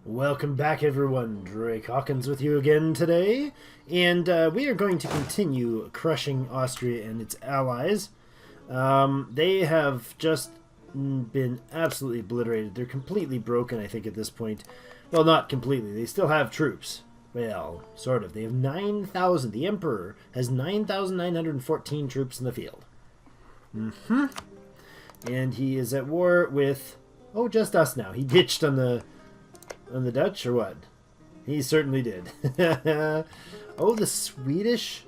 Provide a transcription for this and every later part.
Welcome back, everyone. Drake Hawkins with you again today, and we are going to continue crushing Austria and its allies. They have just been absolutely obliterated. They're completely broken, I think, at this point. Well, not completely. They still have troops. Well, sort of. They have 9,000. The Emperor has 9,914 troops in the field. And he is at war with, oh, just us now. He ditched on the Dutch, or what? He certainly did. Oh, the Swedish.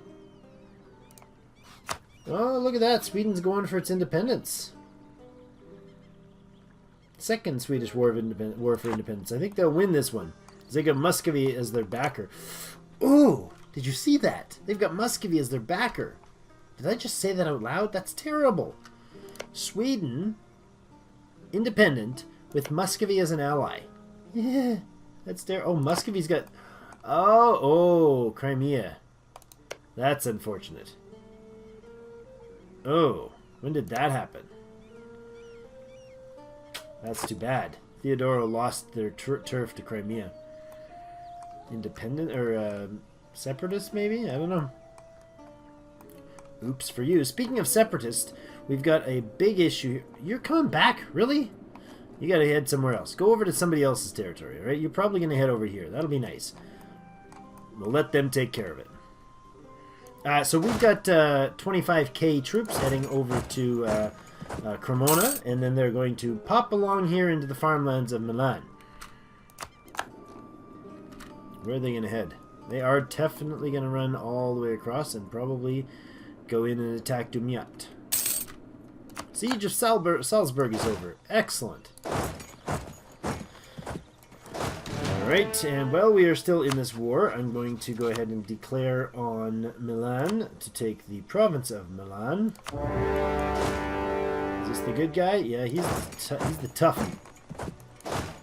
Oh, look at that. Sweden's going for its independence. Second Swedish War for Independence. I think they'll win this one. They got Muscovy as their backer. Ooh, did you see that? They've got Muscovy as their backer. Did I just say that out loud? That's terrible. Sweden, independent, with Muscovy as an ally. Yeah, that's there. Oh, Muscovy's got... Oh, Crimea. That's unfortunate. Oh, when did that happen? That's too bad. Theodoro lost their turf to Crimea. Independent, or separatist, maybe? I don't know. Oops for you. Speaking of separatist, we've got a big issue. You're coming back? Really? You gotta head somewhere else. Go over to somebody else's territory, alright? You're probably gonna head over here. That'll be nice. We'll let them take care of it. So we've got 25k troops heading over to Cremona, and then they're going to pop along here into the farmlands of Milan. Where are they gonna head? They are definitely gonna run all the way across and probably go in and attack Dumiat. Siege of Salzburg is over. Excellent. Alright, and while we are still in this war, I'm going to go ahead and declare on Milan to take the province of Milan. Is this the good guy? Yeah, he's the toughie.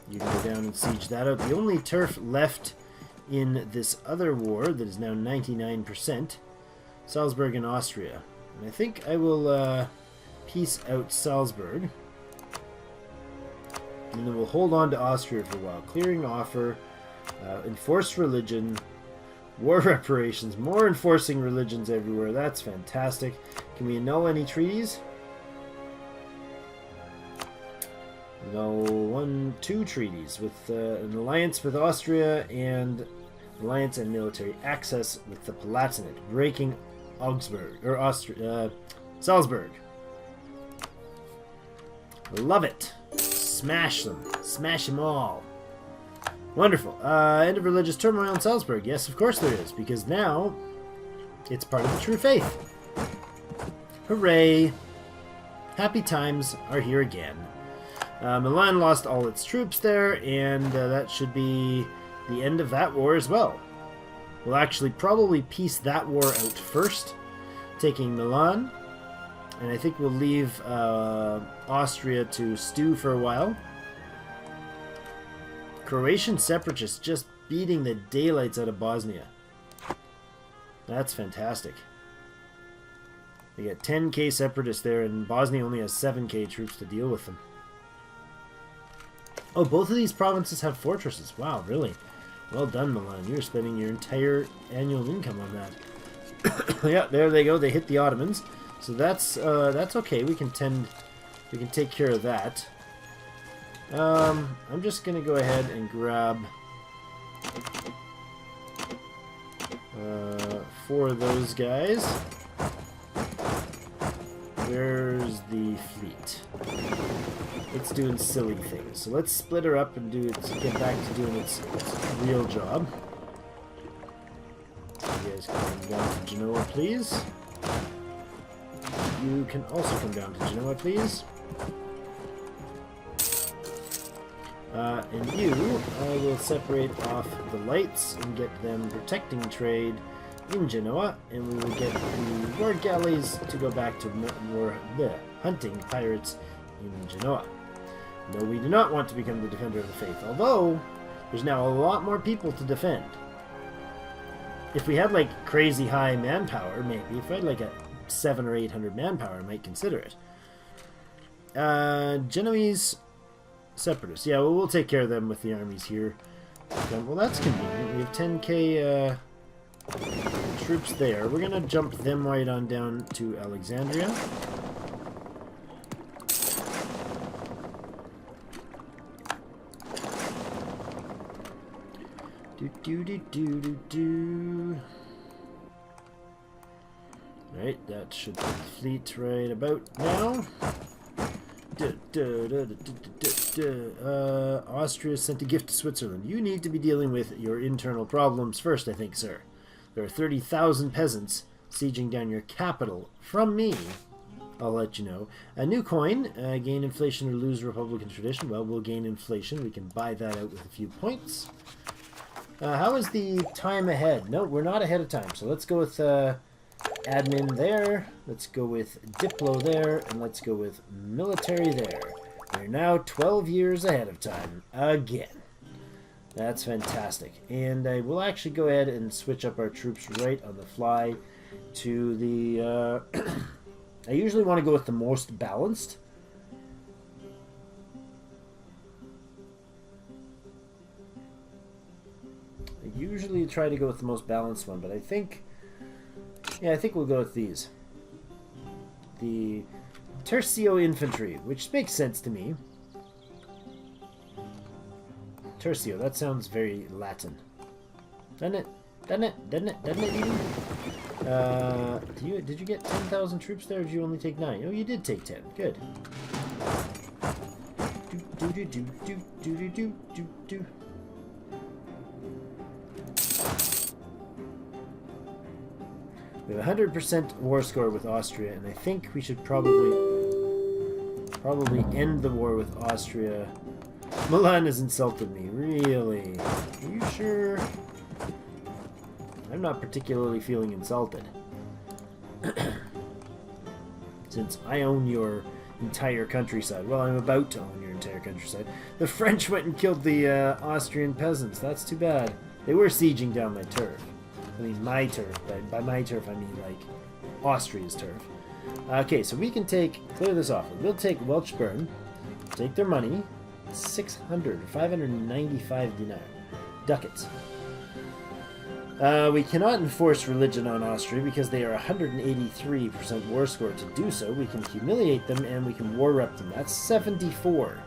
You can go down and siege that out. The only turf left in this other war that is now 99%, Salzburg and Austria. And I think I will... peace out Salzburg, and then we'll hold on to Austria for a while. Clearing offer, enforced religion, war reparations, more enforcing religions everywhere. That's fantastic. Can we annul any treaties? No, 2 treaties with an alliance with Austria and alliance and military access with the Palatinate, breaking Augsburg or Salzburg. Love it. Smash them. Smash them all. Wonderful. End of religious turmoil in Salzburg. Yes, of course there is, because now it's part of the true faith. Hooray. Happy times are here again. Milan lost all its troops there, and that should be the end of that war as well. We'll actually probably piece that war out first, taking Milan. And I think we'll leave Austria to stew for a while. Croatian separatists just beating the daylights out of Bosnia. That's fantastic. They got 10k separatists there, and Bosnia only has 7k troops to deal with them. Oh, both of these provinces have fortresses. Wow, really? Well done, Milan. You're spending your entire annual income on that. Yeah, there they go. They hit the Ottomans. So that's okay. We can take care of that. I'm just gonna go ahead and grab 4 of those guys. Where's the fleet? It's doing silly things. So let's split her up and get back to doing its real job. You guys can come down to Genoa, please. You can also come down to Genoa, please. And you, I will separate off the lights and get them protecting trade in Genoa, and we will get the war galleys to go back to more hunting pirates in Genoa. No, we do not want to become the defender of the faith, although there's now a lot more people to defend. If we had like crazy high manpower, maybe. If I had like a 700 or 800 manpower, I might consider it. Genoese separatists. Yeah, well, we'll take care of them with the armies here. Okay, well, that's convenient. We have 10k troops there. We're gonna jump them right on down to Alexandria. Right, that should be the fleet right about now. Austria sent a gift to Switzerland. You need to be dealing with your internal problems first, I think, sir. There are 30,000 peasants sieging down your capital. From me, I'll let you know. A new coin. Gain inflation or lose Republican tradition. Well, we'll gain inflation. We can buy that out with a few points. How is the time ahead? No, we're not ahead of time. So let's go with admin there. Let's go with diplo there. And let's go with military there. We're now 12 years ahead of time. Again. That's fantastic. And I will actually go ahead and switch up our troops right on the fly to the... I usually want to go with the most balanced. I usually try to go with the most balanced one, but I think... Yeah, I think we'll go with these. The Tercio Infantry, which makes sense to me. Tercio, that sounds very Latin. Doesn't it? Doesn't it? Doesn't it? Doesn't it even? Did you get 10,000 troops there, or did you only take 9? Oh, you did take 10. Good. We have a 100% war score with Austria, and I think we should probably end the war with Austria. Milan has insulted me. Really? Are you sure? I'm not particularly feeling insulted. Since I own your entire countryside. Well, I'm about to own your entire countryside. The French went and killed the Austrian peasants. That's too bad. They were sieging down my turf. I mean, my turf. By my turf, I mean, like, Austria's turf. Okay, so we can clear this off. We'll take Welchburn, take their money, 595 ducats. We cannot enforce religion on Austria because they are 183% war score. To do so, we can humiliate them and we can war rep them. That's 74.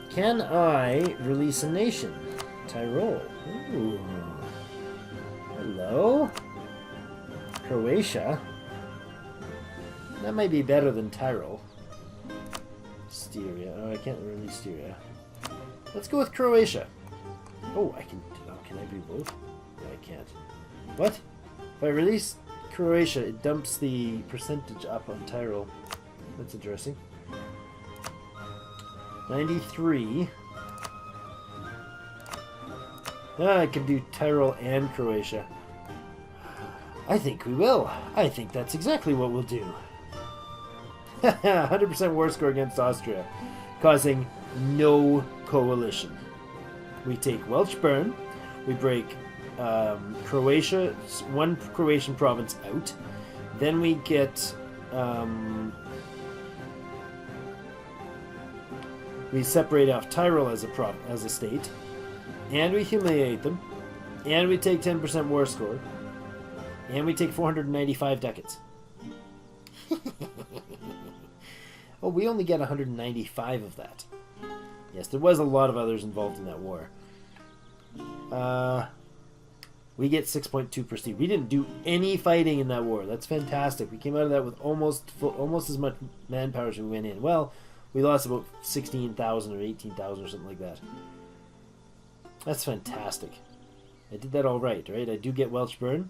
Can I release a nation? Tyrol. Ooh. Hello? Croatia. That might be better than Tyrol. Styria. Oh, I can't release Styria. Let's go with Croatia. Oh, I can... Oh, can I do both? No, I can't. What? If I release Croatia, it dumps the percentage up on Tyrol. That's interesting. 93. I can do Tyrol and Croatia. I think we will. I think that's exactly what we'll do. 100% war score against Austria, causing no coalition. We take Welchburn, we break Croatia, one Croatian province out, then we get we separate off Tyrol as a state, and we humiliate them, and we take 10% war score, and we take 495 ducats. Oh, we only get 195 of that. Yes, there was a lot of others involved in that war. We get 6.2 prestige. We didn't do any fighting in that war. That's fantastic. We came out of that with almost as much manpower as we went in. Well, we lost about 16,000 or 18,000 or something like that. That's fantastic. I did that all right? I do get Welchburn.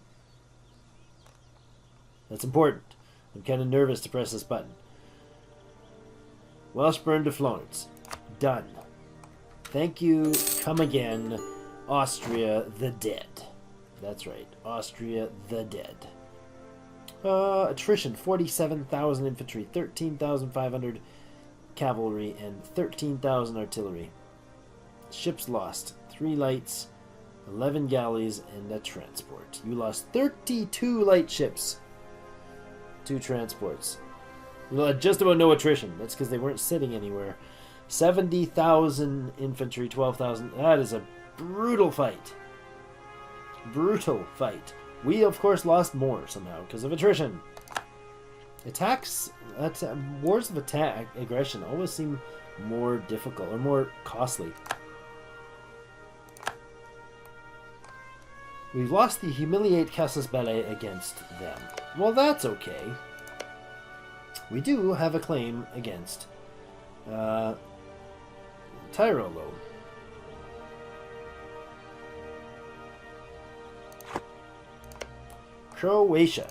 That's important. I'm kind of nervous to press this button. Welchburn to Florence. Done. Thank you. Come again. Austria the dead. That's right. Austria the dead. Attrition. 47,000 infantry. 13,500 cavalry. And 13,000 artillery. Ships lost. 3 lights. 11 galleys. And a transport. You lost 32 light ships. 2 transports. Well, just about no attrition. That's because they weren't sitting anywhere. 70,000 infantry, 12,000. That is a brutal fight. Brutal fight. We, of course, lost more somehow because of attrition. Attacks, wars of attack, aggression always seem more difficult or more costly. We've lost the humiliate Casus Belli against them. Well, that's okay. We do have a claim against Tyrol, though. Croatia.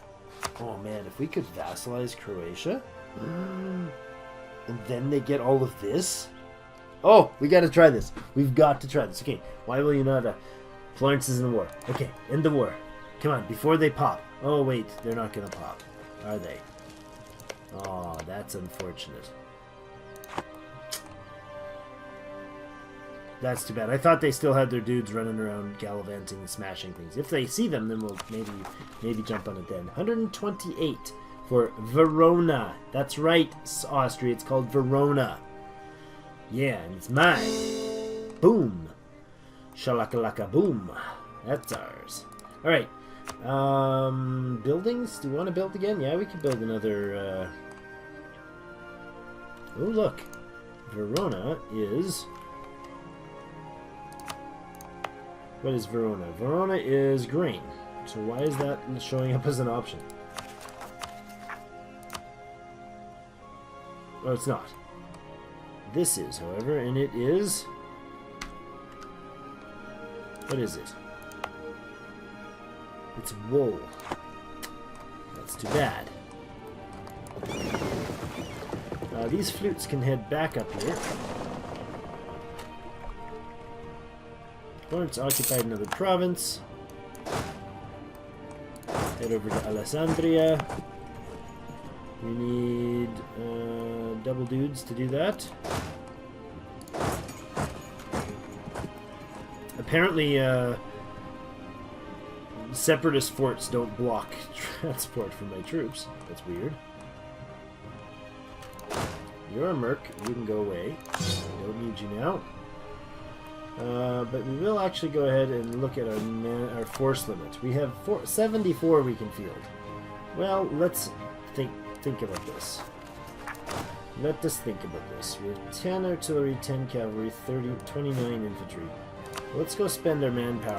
Oh man, if we could vassalize Croatia, and then they get all of this. Oh, we got to try this. We've got to try this. Okay, why will you not? Florence is in the war. Okay, end the war. Come on, before they pop. Oh wait, they're not gonna pop, are they? Oh, that's unfortunate. That's too bad. I thought they still had their dudes running around gallivanting and smashing things. If they see them, then we'll maybe jump on it then. 128 for Verona. That's right, Austria. It's called Verona. Yeah, and it's mine. Boom. Shalakalaka boom. That's ours. Alright. Buildings? Do you want to build again? Yeah, we can build another... Oh, look. Verona is... What is Verona? Verona is grain. So why is that showing up as an option? Oh, it's not. This is, however, and it is... What is it? It's wool. That's too bad. These flutes can head back up here. Florence occupied another province. Head over to Alessandria. We need double dudes to do that. Apparently, separatist forts don't block transport for my troops. That's weird. You're a merc. You can go away. I don't need you now. But we will actually go ahead and look at our force limit. We have 74 we can field. Well, let's think about this. Let us think about this. We have 10 artillery, 10 cavalry, 29 infantry. Let's go spend our manpower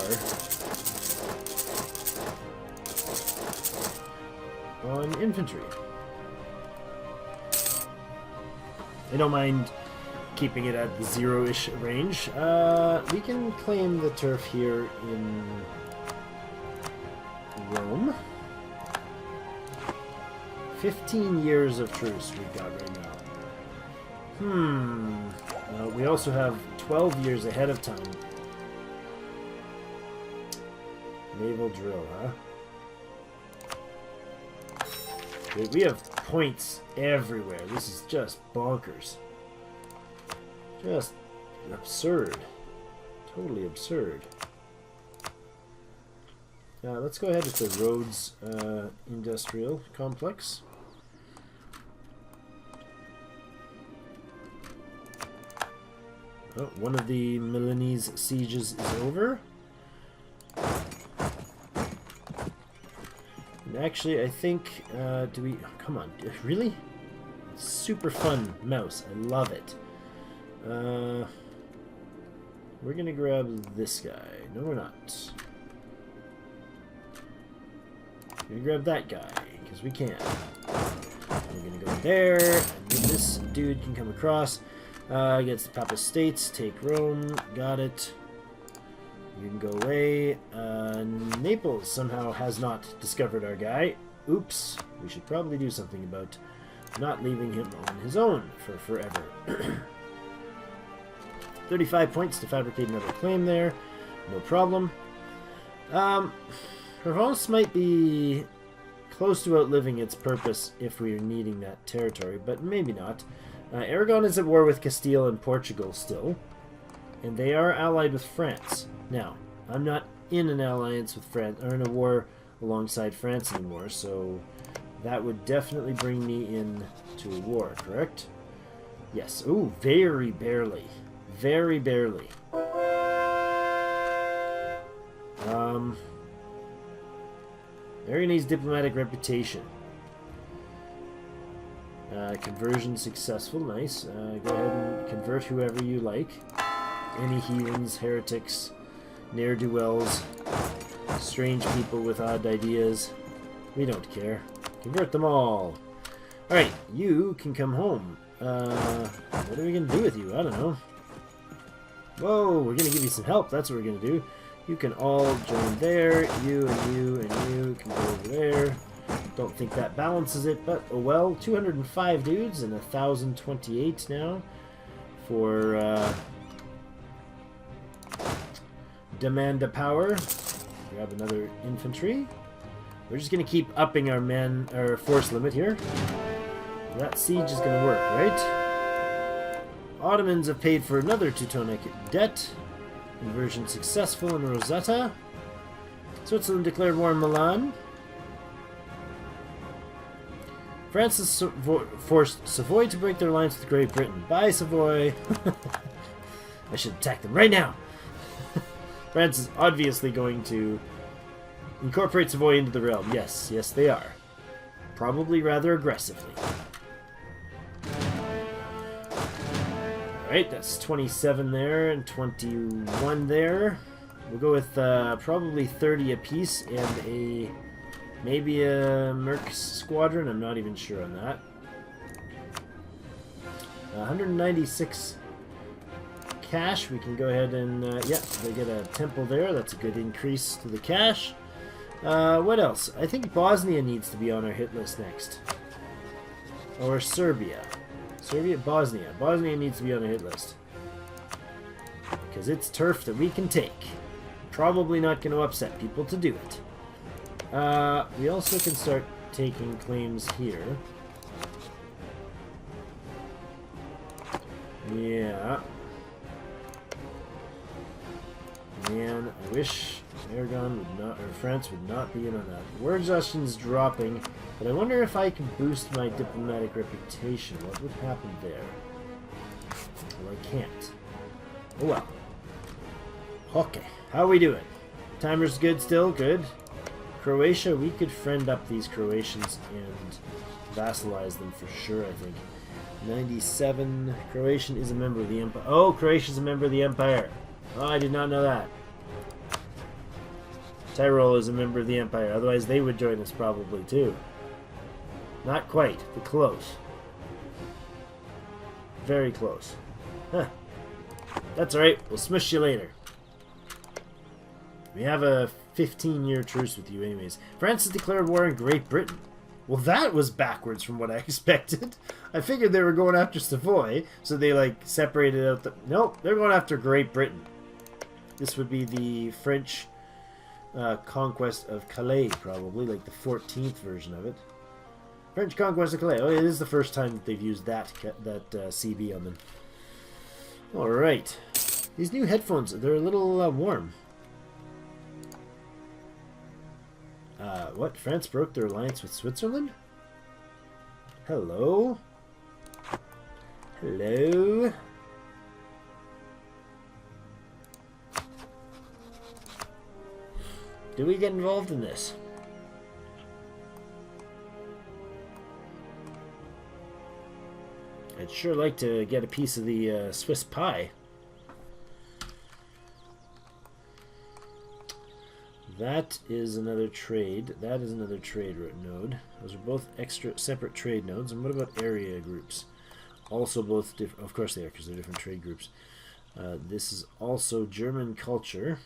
on infantry. I don't mind keeping it at the zero-ish range. We can claim the turf here in Rome. 15 years of truce we've got right now. We also have 12 years ahead of time. Naval drill, huh? Dude, we have points everywhere. This is just bonkers. Just absurd. Totally absurd. Let's go ahead with the Rhodes industrial complex. Oh, one of the Milanese sieges is over. And actually, I think, do we... Come on, really? Super fun mouse. I love it. We're gonna grab this guy. No, we're not. We're gonna grab that guy, because we can. We're gonna go there, and this dude can come across. Against the Papal States, take Rome, got it. You can go away. Naples somehow has not discovered our guy. Oops. We should probably do something about not leaving him on his own for forever. 35 points to fabricate another claim there. No problem. Provence might be close to outliving its purpose if we are needing that territory, but maybe not. Aragon is at war with Castile and Portugal still, and they are allied with France. Now, I'm not in an alliance with France, or in a war alongside France anymore, so that would definitely bring me in to a war, correct? Yes. Ooh, very barely. Very barely. Area needs diplomatic reputation. Conversion successful. Nice. Go ahead and convert whoever you like. Any heathens, heretics, ne'er-do-wells, strange people with odd ideas. We don't care. Convert them all. Alright, you can come home. What are we going to do with you? I don't know. Whoa, we're going to give you some help. That's what we're going to do. You can all join there. You and you and you can go over there. Don't think that balances it, but oh well. 205 dudes and 1,028 now for demand of power. Grab another infantry. We're just going to keep upping our force limit here. That siege is going to work, right? Ottomans have paid for another Teutonic debt. Conversion successful in Rosetta. Switzerland declared war on Milan. France has forced Savoy to break their alliance with Great Britain. Bye, Savoy! I should attack them right now! France is obviously going to incorporate Savoy into the realm. Yes, yes they are. Probably rather aggressively. Alright, that's 27 there and 21 there. We'll go with probably 30 apiece and maybe a Merc squadron. I'm not even sure on that. 196 cash. We can go ahead and yeah, they get a temple there. That's a good increase to the cash. What else? I think Bosnia needs to be on our hit list next. Or Serbia. Bosnia. Bosnia needs to be on the hit list. Because it's turf that we can take. Probably not going to upset people to do it. We also can start taking claims here. Yeah. Man, I wish Aragon would not, or France would not be in on that. War exhaustion's dropping, but I wonder if I can boost my diplomatic reputation. What would happen there? Well, I can't. Oh well. Okay, how are we doing? Timer's good still? Good. Croatia, we could friend up these Croatians and vassalize them for sure, I think. 97. Croatian is a member of the Empire. Oh, Croatia's a member of the Empire. Oh, I did not know that. Tyrol is a member of the Empire. Otherwise, they would join us probably, too. Not quite, but close. Very close. Huh. That's alright. We'll smush you later. We have a 15-year truce with you anyways. France has declared war on Great Britain. Well, that was backwards from what I expected. I figured they were going after Savoy, so they, like, separated out the... Nope, they're going after Great Britain. This would be the French conquest of Calais, probably, like the 14th version of it. French conquest of Calais. Oh, it is the first time that they've used that CB on them. Alright. These new headphones, they're a little warm. What? France broke their alliance with Switzerland? Hello? Hello? Do we get involved in this? I'd sure like to get a piece of the Swiss pie. That is another trade. That is another trade node. Those are both extra separate trade nodes. And what about area groups? Also both different. Of course they are, because they're different trade groups. This is also German culture.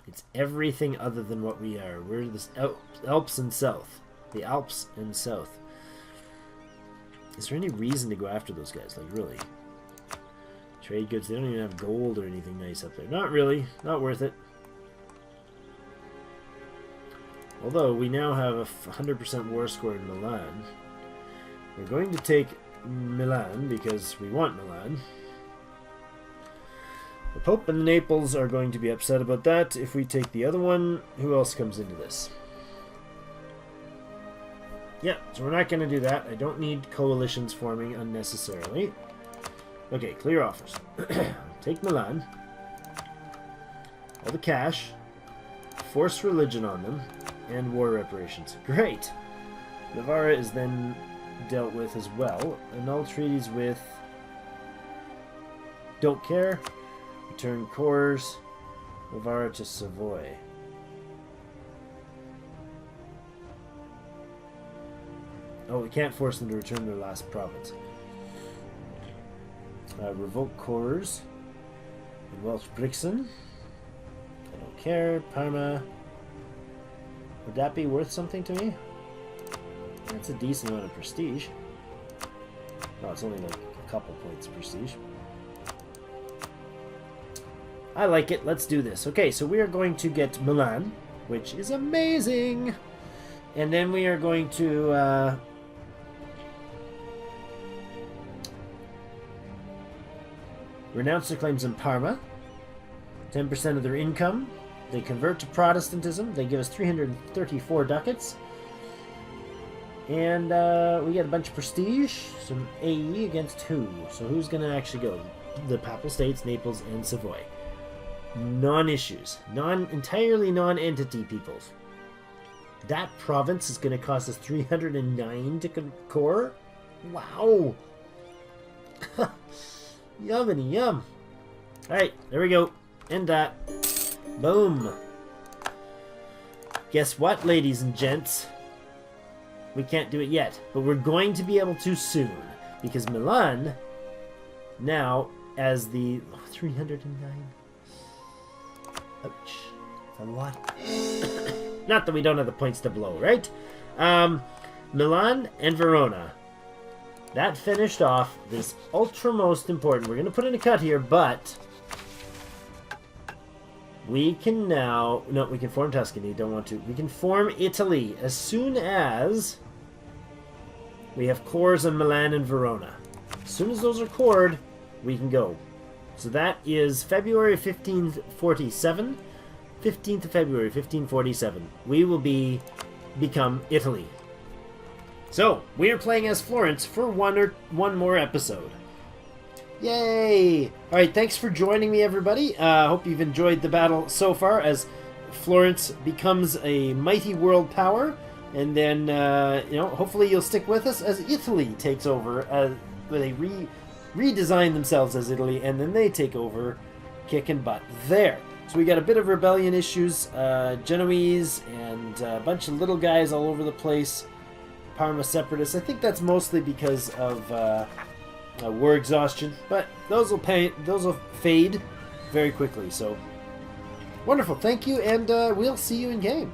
It's everything other than what we are. We're the Alps and South. The Alps and South. Is there any reason to go after those guys? Like, really? Trade goods, they don't even have gold or anything nice up there. Not really. Not worth it. Although, we now have a 100% war score in Milan. We're going to take Milan because we want Milan. The Pope and Naples are going to be upset about that. If we take the other one, who else comes into this? Yeah, so we're not going to do that. I don't need coalitions forming unnecessarily. Okay, clear offers. Take Milan. All the cash. Force religion on them. And war reparations. Great! Navarra is then dealt with as well. Annul treaties with... Don't care. Return cores. Navarra to Savoy. Oh, we can't force them to return their last province. Revoke cores. And Welsh Brixen. I don't care. Parma. Would that be worth something to me? That's a decent amount of prestige. No, it's only like a couple points of prestige. I like it. Let's do this. Okay, so we are going to get Milan, which is amazing. And then we are going to... renounce their claims in Parma. 10% of their income. They convert to Protestantism. They give us 334 ducats. And we get a bunch of prestige. Some AE against who? So who's going to actually go? The Papal States, Naples, and Savoy. Non-issues. Entirely non-entity peoples. That province is going to cost us 309 to core? Wow! Yummity yum. Alright, there we go. End that. Boom. Guess what, ladies and gents? We can't do it yet, but we're going to be able to soon. Because Milan, now, as the... 309. Ouch. That's a lot. Not that we don't have the points to blow, right? Milan and Verona. That finished off this ultra most important. We're going to put in a cut here, but we can now... No, we can form Tuscany. Don't want to. We can form Italy as soon as we have cores in Milan and Verona. As soon as those are cored, we can go. So that is February 1547. 15th of February 1547. We will become Italy. So, we are playing as Florence for one more episode. Yay! Alright, thanks for joining me, everybody. Hope you've enjoyed the battle so far as Florence becomes a mighty world power. And then, hopefully you'll stick with us as Italy takes over. They redesign themselves as Italy, and then they take over kicking butt there. So we got a bit of rebellion issues, Genoese, and a bunch of little guys all over the place. Parma separatists. I think that's mostly because of war exhaustion, but those will fade very quickly. So wonderful, thank you, and we'll see you in game.